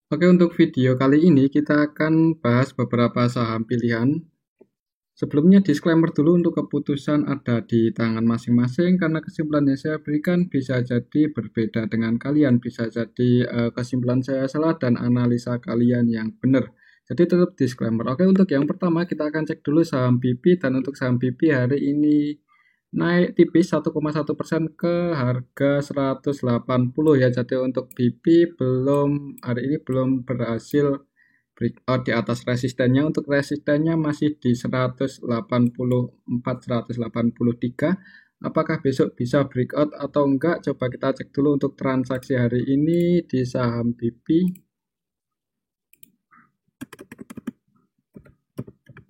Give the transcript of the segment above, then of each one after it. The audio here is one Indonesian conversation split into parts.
Oke, untuk video kali ini kita akan bahas beberapa saham pilihan. Sebelumnya disclaimer dulu, untuk keputusan ada di tangan masing-masing karena kesimpulan yang saya berikan bisa jadi berbeda dengan kalian, bisa jadi kesimpulan saya salah dan analisa kalian yang benar. Jadi tetap disclaimer. Oke, untuk yang pertama kita akan cek dulu saham BP, dan untuk saham BP hari ini naik tipis 1,1% ke harga 180 ya. Jadi untuk BP hari ini belum berhasil breakout di atas resistennya. Untuk resistennya masih di 184, 183. Apakah besok bisa breakout atau enggak? Coba kita cek dulu untuk transaksi hari ini di saham BP.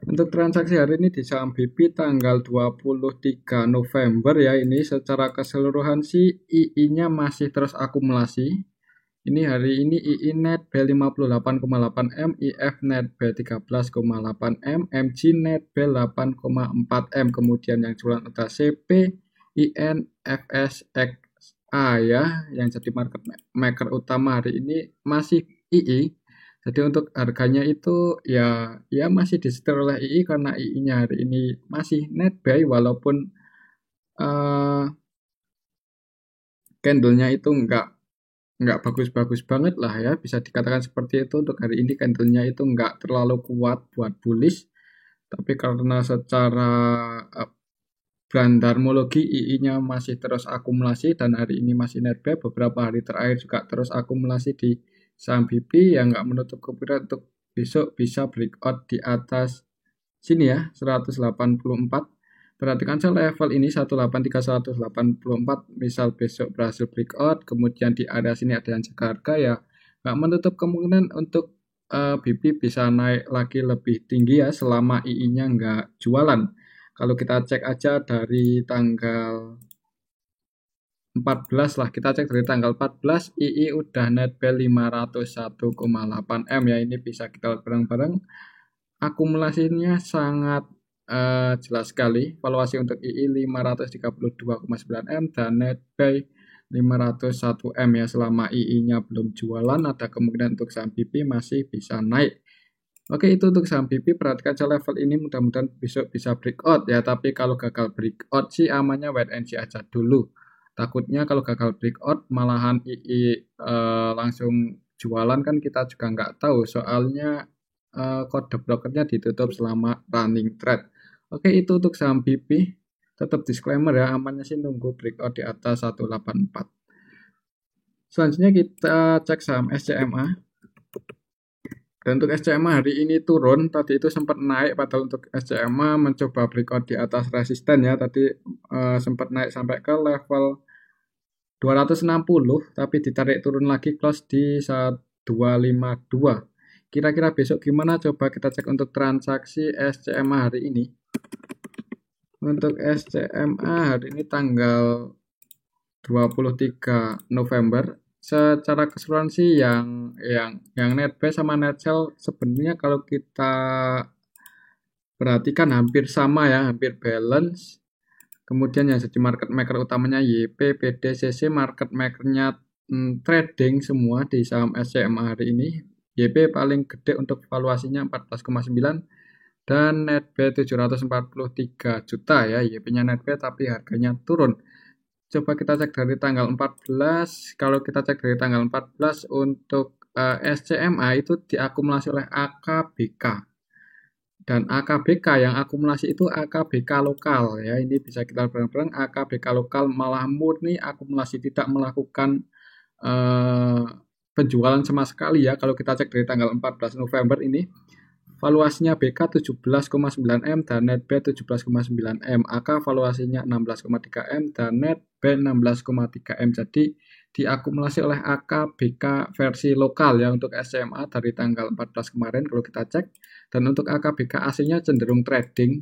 Untuk transaksi hari ini di saham BP tanggal 23 November ya, ini secara keseluruhan sih II-nya masih terus akumulasi. Ini hari ini II net B 58,8 M, IF net B 13,8 M, MG net B 8,4 M. Kemudian yang jualan ada CP, IN, FSXA ya, yang jadi market maker utama hari ini masih II. Jadi untuk harganya itu ya masih disetir oleh II karena II-nya hari ini masih net buy, walaupun candle-nya itu nggak bagus-bagus banget lah ya, bisa dikatakan seperti itu. Untuk hari ini candlenya itu nggak terlalu kuat buat bullish, tapi karena secara brandarmologi II-nya masih terus akumulasi dan hari ini masih net buy, beberapa hari terakhir juga terus akumulasi di saham BP, yang nggak menutup kemungkinan untuk besok bisa breakout di atas sini ya, 184. Perhatikan saja level ini 183-184. Misal besok berhasil breakout, kemudian di area sini ada yang jaga harga, ya nggak menutup kemungkinan untuk BP bisa naik lagi lebih tinggi ya, selama II-nya nggak jualan. Kalau kita cek aja dari tanggal 14 lah, kita cek dari tanggal 14 II udah net buy 501,8 M ya. Ini bisa kita lihat bareng-bareng, akumulasinya sangat jelas sekali. Valuasi untuk II 532,9 M dan net buy 501 M ya. Selama II-nya belum jualan, ada kemungkinan untuk saham BP masih bisa naik. Oke, itu untuk saham BP. Perhatikan saja level ini, mudah-mudahan besok bisa breakout ya. Tapi kalau gagal breakout sih amannya wait and see aja dulu. Takutnya kalau gagal breakout malahan II langsung jualan, kan kita juga nggak tahu, soalnya kode brokernya ditutup selama running trade. Oke, itu untuk saham BP. Tetap disclaimer ya, amannya sih nunggu breakout di atas 184. Selanjutnya kita cek saham SCMA. Dan untuk SCMA hari ini turun, tadi itu sempat naik, padahal untuk SCMA mencoba breakout di atas resisten ya. Tadi sempat naik sampai ke level 260, tapi ditarik turun lagi, close di 252. Kira-kira besok gimana? Coba kita cek untuk transaksi SCMA hari ini. Untuk SCMA hari ini tanggal 23 November, secara keseluruhan sih yang net buy sama net sell sebenarnya kalau kita perhatikan hampir sama ya, hampir balance. Kemudian yang jadi market maker utamanya YP, PD, CC, market makernya trading semua di saham SCMA hari ini. YP paling gede untuk valuasinya 14,9 dan net buy 743 juta ya. YP-nya net buy tapi harganya turun. Coba kita cek dari tanggal 14. Kalau kita cek dari tanggal 14 untuk SCMA itu diakumulasi oleh AKBK. Dan AKBK yang akumulasi itu AKBK lokal ya. Ini bisa kita bareng-bareng, AKBK lokal malah murni akumulasi, tidak melakukan penjualan sama sekali ya. Kalau kita cek dari tanggal 14 November ini, valuasinya BK 17,9 M dan net B 17,9 M. AK valuasinya 16,3 M dan net B 16,3 M. Jadi diakumulasi oleh AKBK versi lokal ya untuk SMA dari tanggal 14 kemarin kalau kita cek. Dan untuk AKBK aslinya cenderung trading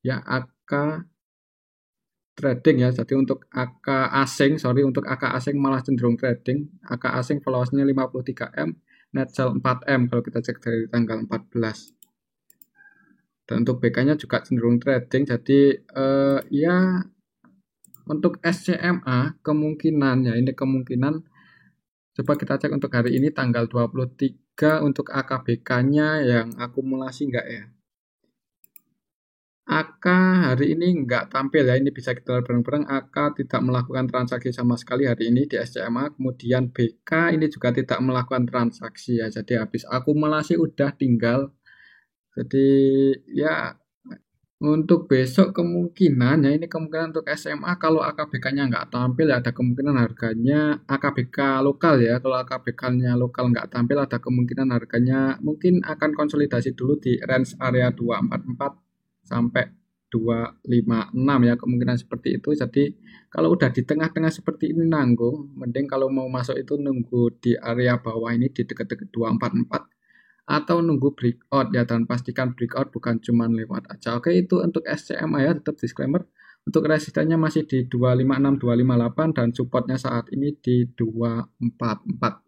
ya, AK trading ya. Jadi untuk AK asing, untuk AK asing malah cenderung trading. AK asing valuasinya 53 M, net sell 4 M kalau kita cek dari tanggal 14. Dan untuk BK-nya juga cenderung trading. Jadi ya untuk SCMA kemungkinan ya, ini kemungkinan Coba kita cek untuk hari ini tanggal 23 untuk AKBK-nya yang akumulasi enggak ya. AK hari ini enggak tampil ya, ini bisa kita lihat bareng-bareng. AK tidak melakukan transaksi sama sekali hari ini di SCMA. Kemudian BK ini juga tidak melakukan transaksi ya, jadi habis akumulasi udah tinggal. Jadi ya untuk besok kemungkinan ya, ini kemungkinan untuk SMA kalau AKBK-nya nggak tampil ya ada kemungkinan harganya AKBK lokal ya. Kalau AKBK-nya lokal nggak tampil ada kemungkinan harganya mungkin akan konsolidasi dulu di range area 244 sampai 256 ya, kemungkinan seperti itu. Jadi kalau udah di tengah-tengah seperti ini nanggung, mending kalau mau masuk itu nunggu di area bawah ini di dekat-dekat 244 atau nunggu breakout ya, dan pastikan breakout bukan cuma lewat aja. Oke, itu untuk SCMA ya, tetap disclaimer. Untuk resistennya masih di 256 258 dan supportnya saat ini di 244.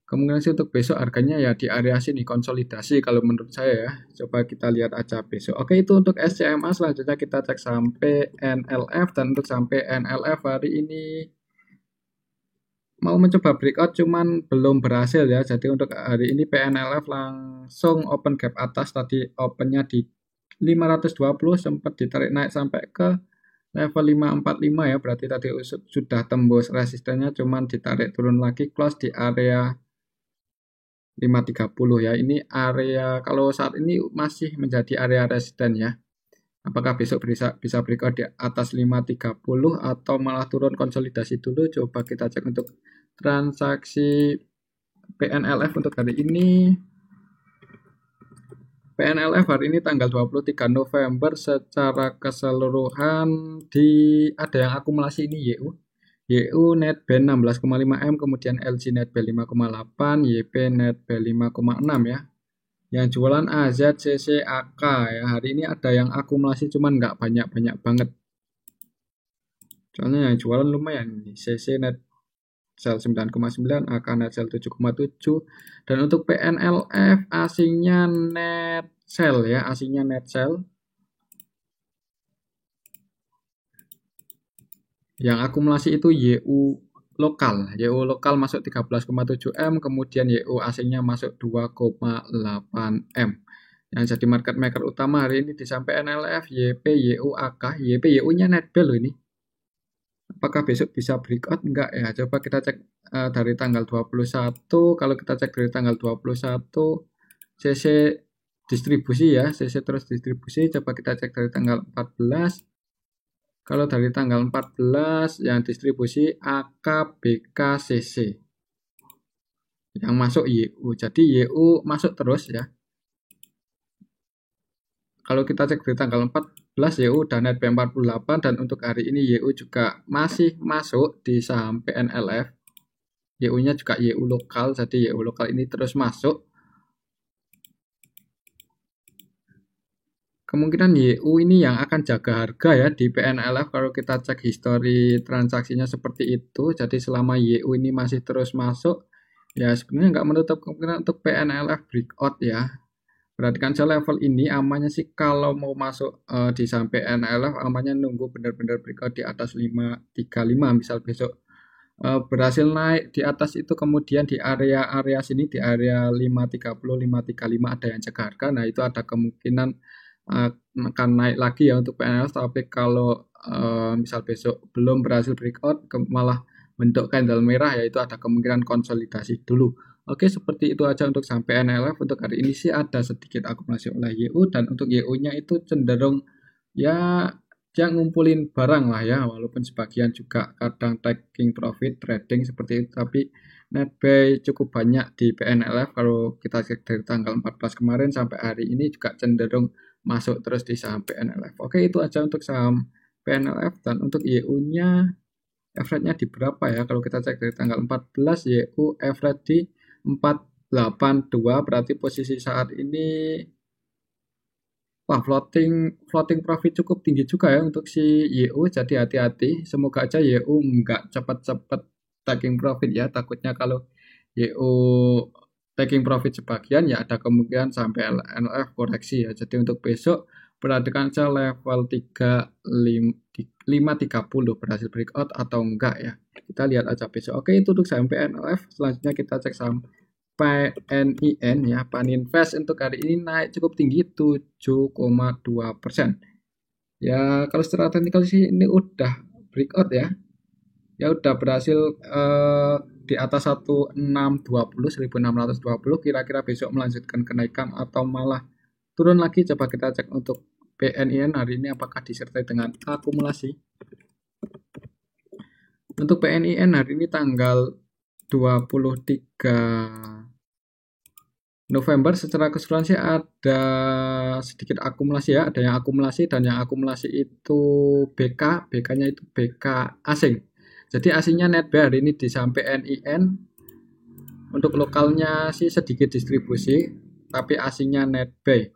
Kemungkinan sih untuk besok harganya ya di area sini konsolidasi kalau menurut saya ya. Coba kita lihat aja besok. Oke, itu untuk SCMA. Selanjutnya kita cek sampai NLF, dan untuk sampai NLF hari ini mau mencoba breakout cuman belum berhasil ya. Jadi untuk hari ini PNLF langsung open gap atas, tadi opennya di 520, sempat ditarik naik sampai ke level 545 ya, berarti tadi sudah tembus resistennya, cuman ditarik turun lagi, close di area 530 ya. Ini area kalau saat ini masih menjadi area resisten ya. Apakah besok bisa breakout di atas 530 atau malah turun konsolidasi dulu? Coba kita cek untuk transaksi PNLF untuk hari ini. PNLF hari ini tanggal 23 November secara keseluruhan ada yang akumulasi ini YU net band 16,5 M, kemudian LG net band 5,8, YP net band 5,6 ya. Yang jualan AZCCAK ya, hari ini ada yang akumulasi cuman nggak banyak-banyak banget. Soalnya yang jualan lumayan nih, CC net sell 9,9, AK net sell 7,7, dan untuk PNLF asingnya net sell ya, asingnya net sell. Yang akumulasi itu YU lokal masuk 13,7 M, kemudian YU asingnya masuk 2,8 M. Yang jadi market maker utama hari ini di sampai NLF, YP, YU, AK. YP, YU-nya net bell loh ini. Apakah besok bisa breakout? Enggak ya. Coba kita cek dari tanggal 21. Kalau kita cek dari tanggal 21, CC distribusi ya. CC terus distribusi. Coba kita cek dari tanggal 14. Kalau dari tanggal 14 yang distribusi AKBKCC. Yang masuk YU. Jadi YU masuk terus ya. Kalau kita cek di tanggal 14 YU udah net B48, dan untuk hari ini YU juga masih masuk di saham PNLF. YU-nya juga YU lokal, jadi YU lokal ini terus masuk. Kemungkinan YU ini yang akan jaga harga ya di PNLF kalau kita cek histori transaksinya seperti itu. Jadi selama YU ini masih terus masuk, ya sebenarnya nggak menutup kemungkinan untuk PNLF breakout ya. Perhatikan saja level ini amannya sih kalau mau masuk di sampai NLF, amannya nunggu benar-benar breakout di atas 535, misal besok berhasil naik di atas itu, kemudian di area sini di area 530 535 ada yang jaga harga. Nah, itu ada kemungkinan akan naik lagi ya untuk PNLF. Tapi kalau misal besok belum berhasil breakout malah bentuk candle merah, yaitu ada kemungkinan konsolidasi dulu. Oke, seperti itu aja untuk sampai NLF. Untuk hari ini sih ada sedikit akumulasi oleh YU, dan untuk YU-nya itu cenderung ya dia ngumpulin barang lah ya, walaupun sebagian juga kadang taking profit trading seperti itu, tapi net buy cukup banyak di PNLF. Kalau kita cek dari tanggal 14 kemarin sampai hari ini juga cenderung masuk terus di saham PNLF. Oke, itu aja untuk saham PNLF. Dan untuk YU-nya average-nya di berapa ya? Kalau kita cek dari tanggal 14 YU average di 482, berarti posisi saat ini wah, floating profit cukup tinggi juga ya untuk si YU, jadi hati-hati. Semoga aja YU nggak cepat-cepat taking profit ya, takutnya kalau YU taking profit sebagian ya ada kemungkinan sampai NLF koreksi ya. Jadi untuk besok Perhatikan saja level 530 berhasil breakout atau enggak ya. Kita lihat aja besok. Oke, itu untuk saham PNOF. Selanjutnya kita cek saham PNIN ya. Paninvest untuk hari ini naik cukup tinggi 7,2%. Ya, kalau secara teknikal sih ini udah breakout ya. Ya udah berhasil di atas 1620 kira-kira besok melanjutkan kenaikan atau malah turun lagi. Coba kita cek untuk PNIN hari ini apakah disertai dengan akumulasi. Untuk PNIN hari ini tanggal 23 November secara keseluruhan sih ada sedikit akumulasi ya, ada yang akumulasi dan yang akumulasi itu BK, BK-nya itu BK asing. Jadi asingnya net buy hari ini di saham PNIN. Untuk lokalnya sih sedikit distribusi, tapi asingnya net buy.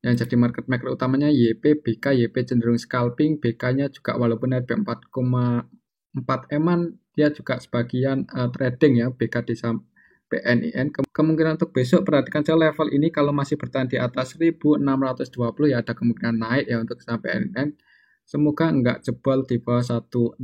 Yang jadi market maker utamanya YP, BK, YP cenderung scalping, BK-nya juga walaupun net buy 4,4 eman, dia juga sebagian trading ya, BK di saham PNIN. Kemungkinan untuk besok perhatikan saja level ini kalau masih bertahan di atas 1620 ya ada kemungkinan naik ya untuk saham PNIN. Semoga enggak jebol di bawah 1620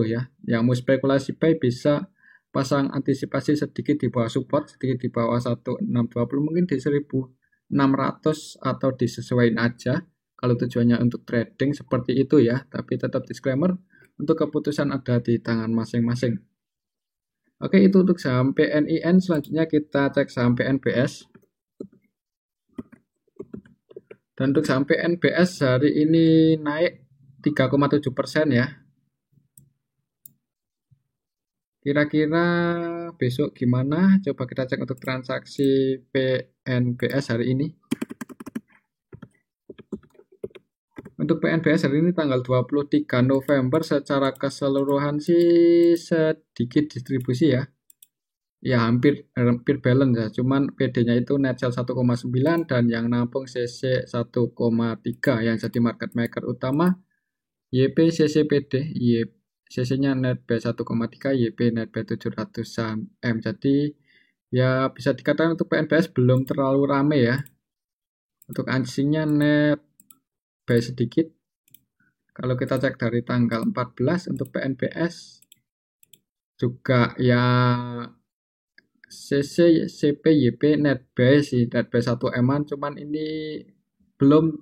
ya. Yang mau spekulasi buy bisa pasang antisipasi sedikit di bawah support, sedikit di bawah 1620, mungkin di 1600 atau disesuaikan aja kalau tujuannya untuk trading seperti itu ya. Tapi tetap disclaimer, untuk keputusan ada di tangan masing-masing. Oke, itu untuk saham PNIN. Selanjutnya kita cek saham PNBS. Dan untuk saham PNBS hari ini naik 3,7% ya. Kira-kira besok gimana? Coba kita cek untuk transaksi PNBS hari ini. Untuk PNBS hari ini tanggal 23 November secara keseluruhan sih sedikit distribusi ya. Ya hampir balance ya. Cuman PD-nya itu net sell 1,9 dan yang nampung CC 1,3 yang jadi market maker utama YP CCPD. CC-nya net buy 1,3, YP net buy 700-an M. Jadi ya bisa dikatakan untuk PNBS belum terlalu rame ya. Untuk anjingnya net buy sedikit. Kalau kita cek dari tanggal 14 untuk PNBS juga ya CC, CP, YP net buy sih, net buy 1 eman, cuman ini belum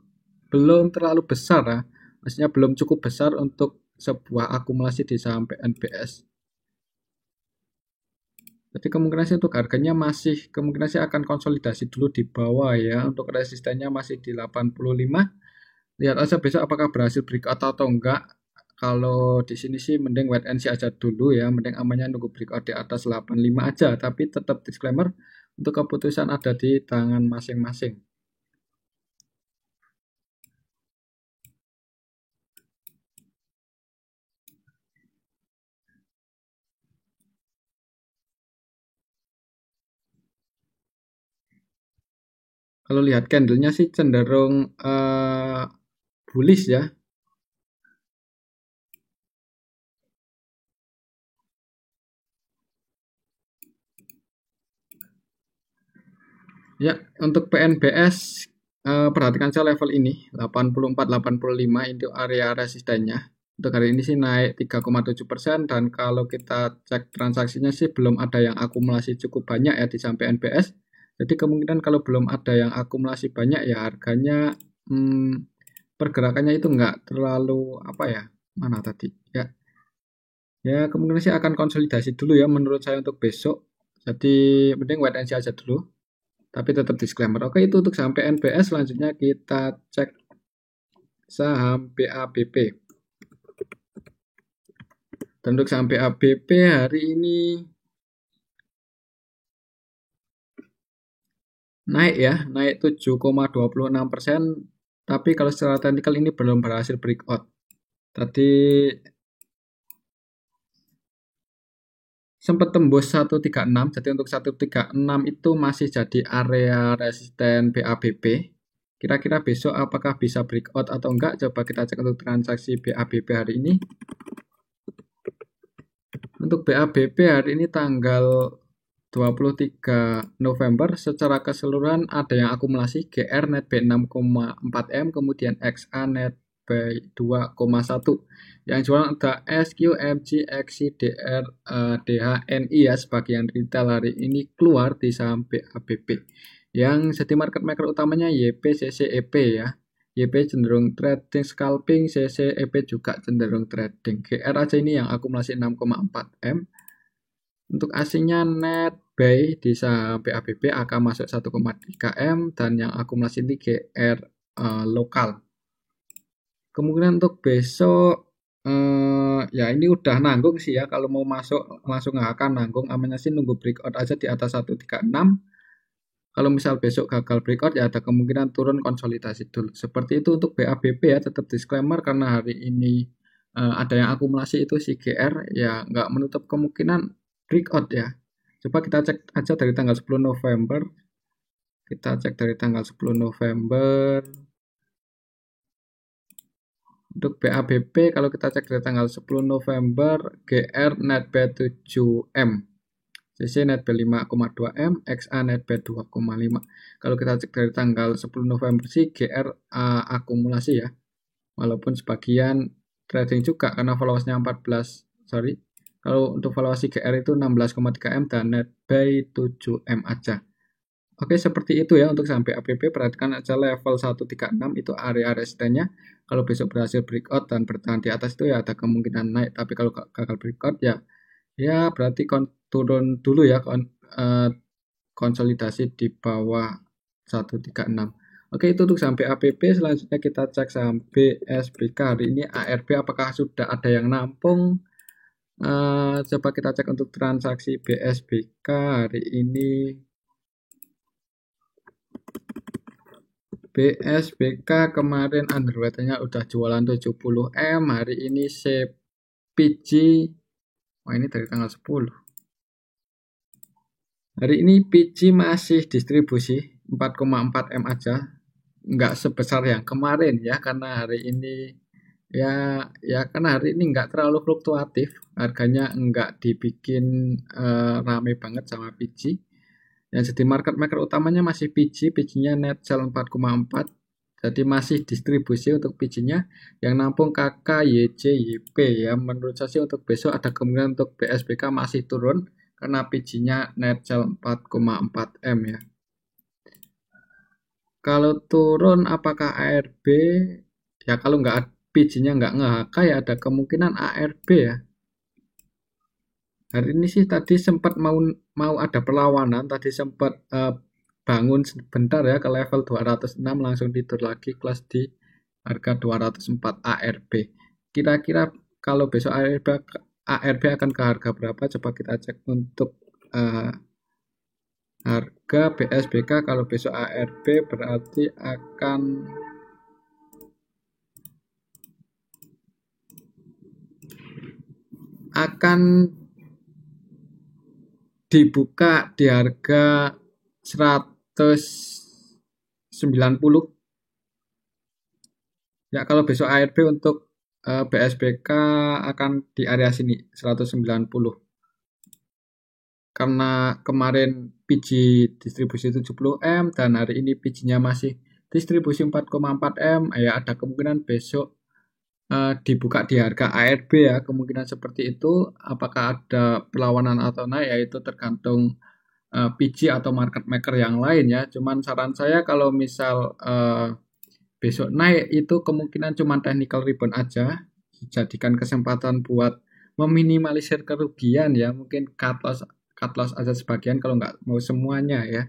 terlalu besar ya. Maksudnya belum cukup besar untuk sebuah akumulasi di saham PNBS. Jadi kemungkinan sih untuk harganya kemungkinan sih akan konsolidasi dulu di bawah ya. Untuk resistennya masih di 85. Lihat aja besok apakah berhasil breakout atau enggak. Kalau di sini sih mending wait and see aja dulu ya, mending amannya nunggu breakout di atas 85 aja, tapi tetap disclaimer untuk keputusan ada di tangan masing-masing. Kalau lihat candlenya sih cenderung bullish ya. Ya, untuk PNBS perhatikan saya level ini 84-85 itu area resistennya. Untuk hari ini sih naik 3,7% dan kalau kita cek transaksinya sih belum ada yang akumulasi cukup banyak ya di saham PNBS. Jadi kemungkinan kalau belum ada yang akumulasi banyak ya harganya pergerakannya itu enggak terlalu apa ya, mana tadi ya. Ya kemungkinan sih akan konsolidasi dulu ya menurut saya untuk besok. Jadi mending wait and see aja dulu. Tapi tetap disclaimer. Oke, itu untuk saham PNBS. Selanjutnya kita cek saham BABP. Dan untuk saham BABP hari ini naik ya, naik 7,26%. Tapi kalau secara teknikal ini belum berhasil breakout. Tadi sempat tembus 136. Jadi untuk 136 itu masih jadi area resisten BABP. Kira-kira besok apakah bisa breakout atau enggak? Coba kita cek untuk transaksi BABP hari ini. Untuk BABP hari ini tanggal 23 November secara keseluruhan ada yang akumulasi GR net B 6,4 M, kemudian XA net B 2,1. Yang jualan ada SQ, MG, XI, DR, DH, NI ya, sebagian retail hari ini keluar di saham BABB. Yang jadi market maker utamanya YP, CC, EP ya. YP cenderung trading scalping, CC, EP juga cenderung trading. GR aja ini yang akumulasi 6,4 M. Untuk asingnya net buy di saham BABB akan masuk 1,3 M dan yang akumulasi ini GR lokal. Kemungkinan untuk besok ya ini udah nanggung sih ya, kalau mau masuk langsung akan nanggung, amannya sih nunggu breakout aja di atas 136. Kalau misal besok gagal breakout ya ada kemungkinan turun konsolidasi dulu. Seperti itu untuk BABB ya, tetap disclaimer karena hari ini ada yang akumulasi itu si GR ya, nggak menutup kemungkinan breakout ya. Coba kita cek aja dari tanggal 10 November. Kita cek dari tanggal 10 November. Untuk BABB kalau kita cek dari tanggal 10 November, GR net B 7M. CC net B 5,2 M, XA net B 2,5. Kalau kita cek dari tanggal 10 November sih GR akumulasi ya. Walaupun sebagian trading juga karena followersnya 14, sorry. Kalau untuk valuasi GR itu 16,3 M dan net buy 7 M aja. Oke, seperti itu ya untuk sampai ABB. Perhatikan aja level 136 itu area resistennya. Kalau besok berhasil breakout dan bertahan di atas itu ya ada kemungkinan naik. Tapi kalau gagal breakout ya berarti turun dulu ya, konsolidasi di bawah 136. Oke, itu untuk sampai ABB. Selanjutnya kita cek saham BSBK. Hari ini ARB apakah sudah ada yang nampung? Coba kita cek untuk transaksi BSBK hari ini. BSBK kemarin underweight-nya udah jualan 70 M, hari ini CPG, ini dari tanggal 10. Hari ini PG masih distribusi 4,4 M aja, nggak sebesar yang kemarin ya, karena hari ini karena hari ini nggak terlalu fluktuatif, harganya nggak dibikin rame banget sama PG. Yang jadi market maker utamanya masih PG, PG-nya net sell 4,4, jadi masih distribusi untuk PG-nya. Yang nampung KK, YJ, YP ya. Menurut saya sih untuk besok ada kemungkinan untuk BSBK masih turun karena PG-nya net sell 4,4 M ya. Kalau turun apakah ARB? Ya kalau nggak PG-nya nggak nge-HK ya ada kemungkinan ARB ya. Hari ini sih tadi sempat mau ada perlawanan, tadi sempat bangun sebentar ya ke level 206, langsung tidur lagi kelas di harga 204 ARB. Kira-kira kalau besok ARB akan ke harga berapa? Coba kita cek untuk harga BSBK. Kalau besok ARB berarti akan dibuka di harga 190 ya. Kalau besok ARB untuk BSBK akan di area sini 190 karena kemarin PG distribusi 70 M dan hari ini PG-nya masih distribusi 4,4 M ya, ada kemungkinan besok dibuka di harga ARB ya, kemungkinan seperti itu. Apakah ada perlawanan atau naik ya itu tergantung PG atau market maker yang lain ya. Cuman saran saya kalau misal besok naik itu kemungkinan cuma technical rebound aja, dijadikan kesempatan buat meminimalisir kerugian ya, mungkin cut loss aja sebagian kalau nggak mau semuanya ya.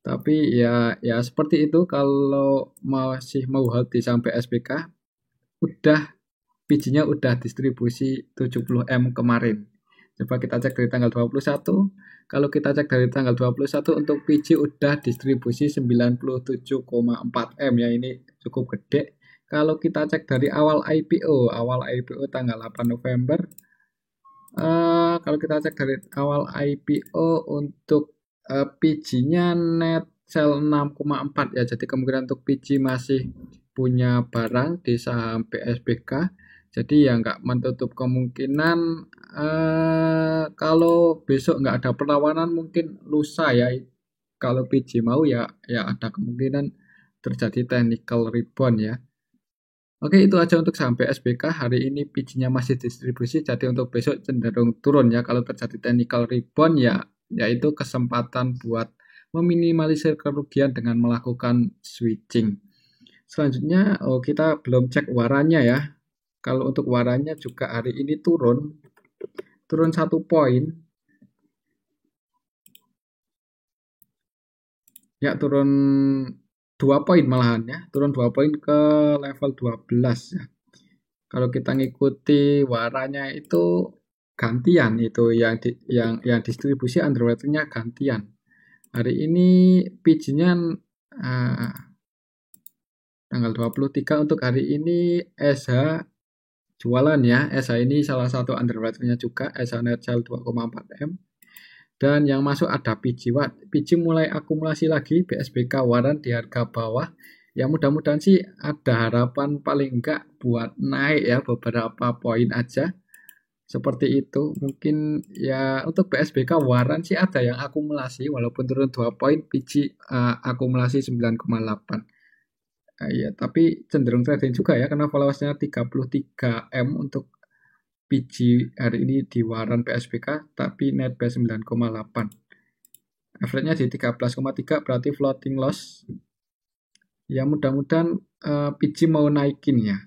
Tapi ya seperti itu. Kalau masih mau hold di sampai SBK, udah PG-nya udah distribusi 70 M kemarin. Coba kita cek dari tanggal 21. Kalau kita cek dari tanggal 21 untuk PG udah distribusi 97,4 M ya, ini cukup gede. Kalau kita cek dari awal IPO tanggal 8 November, kalau kita cek dari awal IPO untuk PG-nya net sell 6,4 ya, jadi kemungkinan untuk PG masih punya barang di saham BSBK, jadi ya nggak menutup kemungkinan Kalau besok nggak ada perlawanan mungkin lusa ya. Kalau PJ mau ya ada kemungkinan terjadi technical rebound ya. Oke, itu aja untuk saham PSBK. Hari ini PJ-nya masih distribusi, jadi untuk besok cenderung turun ya. Kalau terjadi technical rebound ya, yaitu kesempatan buat meminimalisir kerugian dengan melakukan switching. Selanjutnya, kita belum cek waranya ya. Kalau untuk waranya juga hari ini turun 1 poin. Ya, turun 2 poin malahan ya. Turun 2 poin ke level 12 ya. Kalau kita ngikuti waranya itu gantian itu yang distribusi underwater-nya gantian. Hari ini PJ-nya tanggal 23 untuk hari ini SH jualan ya. SH ini salah satu underwater-nya juga, SH net sell 2,4 M. Dan yang masuk ada PJ. PJ mulai akumulasi lagi BSBK waran di harga bawah. Ya mudah-mudahan sih ada harapan paling enggak buat naik ya beberapa poin aja. Seperti itu. Mungkin ya untuk BSBK waran sih ada yang akumulasi walaupun turun 2 poin PJ akumulasi 9,8. Ya, tapi cenderung trading juga ya karena valuasinya 33 M untuk PJ hari ini di waran PSBK tapi net base 9,8. Average-nya di 13,3 berarti floating loss. Ya mudah-mudahan PJ mau naikin ya.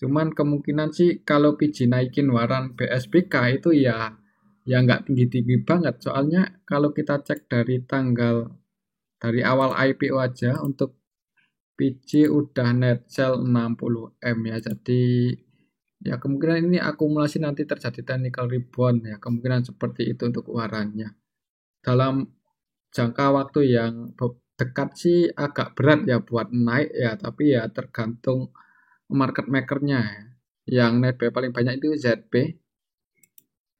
Cuman kemungkinan sih kalau PJ naikin waran PSBK itu ya nggak tinggi-tinggi banget. Soalnya kalau kita cek dari awal IPO aja untuk PJ udah net sell 60 M ya. Jadi ya kemungkinan ini akumulasi nanti terjadi technical rebound ya. Kemungkinan seperti itu untuk warannya. Dalam jangka waktu yang dekat sih agak berat ya buat naik ya, tapi ya tergantung market makernya ya. Yang net buy paling banyak itu ZP.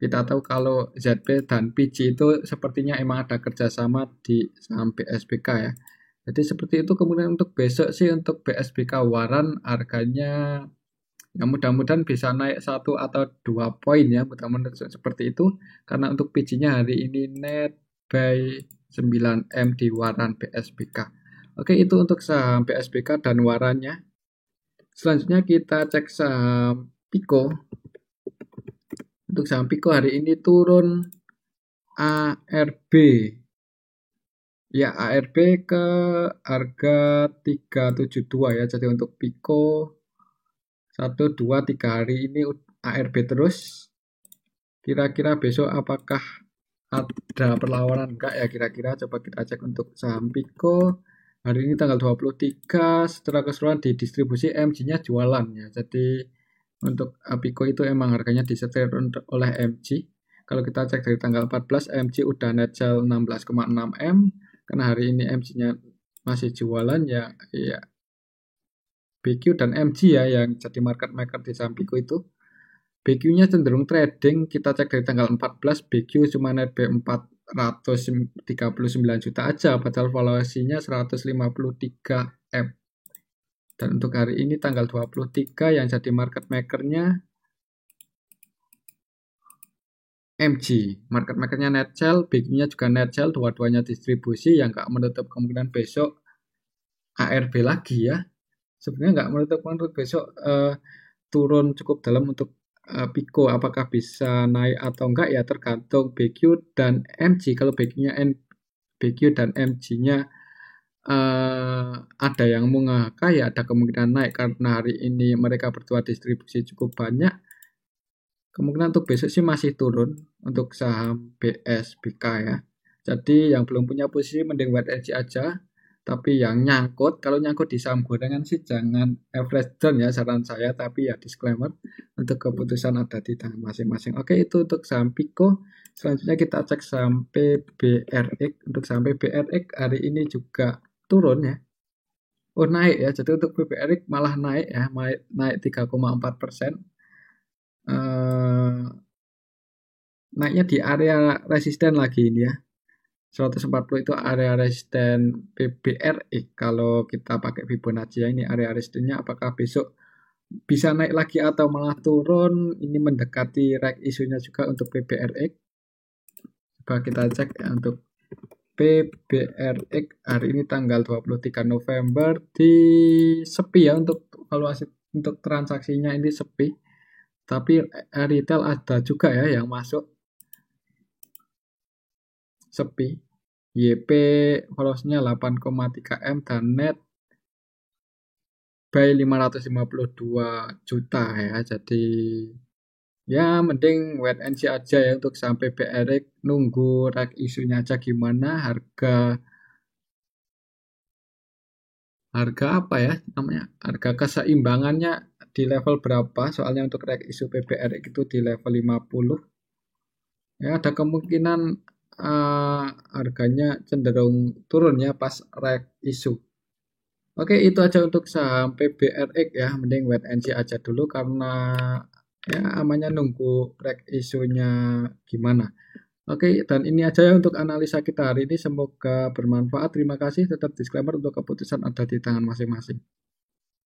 Kita tahu kalau ZP dan PJ itu sepertinya emang ada kerjasama di saham BSBK ya. Jadi seperti itu. Kemudian untuk besok sih untuk BSBK waran harganya ya mudah-mudahan bisa naik 1 atau 2 poin ya, mudah-mudahan seperti itu. Karena untuk PJ-nya hari ini net by 9M di waran BSBK. Oke, itu untuk saham BSBK dan warannya. Selanjutnya kita cek saham Pico. Untuk saham Pico hari ini turun ARB. Ya, ARB ke harga 372 ya. Jadi untuk Pico 1, 2, 3 hari ini ARB terus. Kira-kira besok apakah ada perlawanan enggak ya kira-kira, coba kita cek untuk saham Pico. Hari ini tanggal 23 secara keseluruhan di distribusi MG-nya jualan ya. Jadi untuk Pico itu emang harganya disetir oleh MG. Kalau kita cek dari tanggal 14 MG udah net sell 16,6 M. Karena hari ini MG-nya masih jualan ya BQ dan MG ya yang jadi market maker di saham Pico itu. BQ-nya cenderung trading, kita cek dari tanggal 14, BQ cuma net B439 juta aja, padahal valuasinya 153 M. Dan untuk hari ini tanggal 23 yang jadi market makernya MG. Market makernya net sell, BQ-nya juga net sell, dua-duanya distribusi yang nggak menutup kemungkinan besok ARB lagi ya. Sebenarnya nggak menutup kemungkinan besok turun cukup dalam untuk Pico. Apakah bisa naik atau enggak ya tergantung BQ dan MG. Kalau BQ dan MG-nya ada yang mengangka ya ada kemungkinan naik karena hari ini mereka berdua distribusi cukup banyak. Kemungkinan untuk besok sih masih turun untuk saham BSBK ya. Jadi yang belum punya posisi mending wait and see aja. Tapi yang kalau nyangkut di saham gorengan sih jangan average down ya saran saya. Tapi ya disclaimer, untuk keputusan ada di tangan masing-masing. Oke, itu untuk saham Pico. Selanjutnya kita cek saham PBRX. Untuk saham PBRX hari ini juga turun ya. Oh naik ya, jadi untuk PBRX malah naik ya, naik 3,4%. Naiknya di area resisten lagi ini ya. 140 itu area resisten PBRX. Kalau kita pakai Fibonacci ya, ini area resistennya apakah besok bisa naik lagi atau malah turun. Ini mendekati right isunya juga untuk PBRX. Coba kita cek ya untuk PBRX hari ini tanggal 23 November di sepi ya untuk valuasi untuk transaksinya ini sepi. Tapi retail ada juga ya yang masuk sepi. YP followersnya 8,3 M dan net by 552 juta ya. Jadi ya mending wait and see aja ya untuk sampai BRX, nunggu rek isunya aja gimana, harga apa ya namanya, harga keseimbangannya di level berapa, soalnya untuk rek isu PBRX itu di level 50 ya, ada kemungkinan harganya cenderung turun ya pas rek isu. Oke, itu aja untuk saham PBRX ya. Mending wait and see aja dulu karena ya amannya nunggu break isunya gimana. Oke, dan ini aja ya untuk analisa kita hari ini. Semoga bermanfaat. Terima kasih. Tetap disclaimer untuk keputusan ada di tangan masing-masing.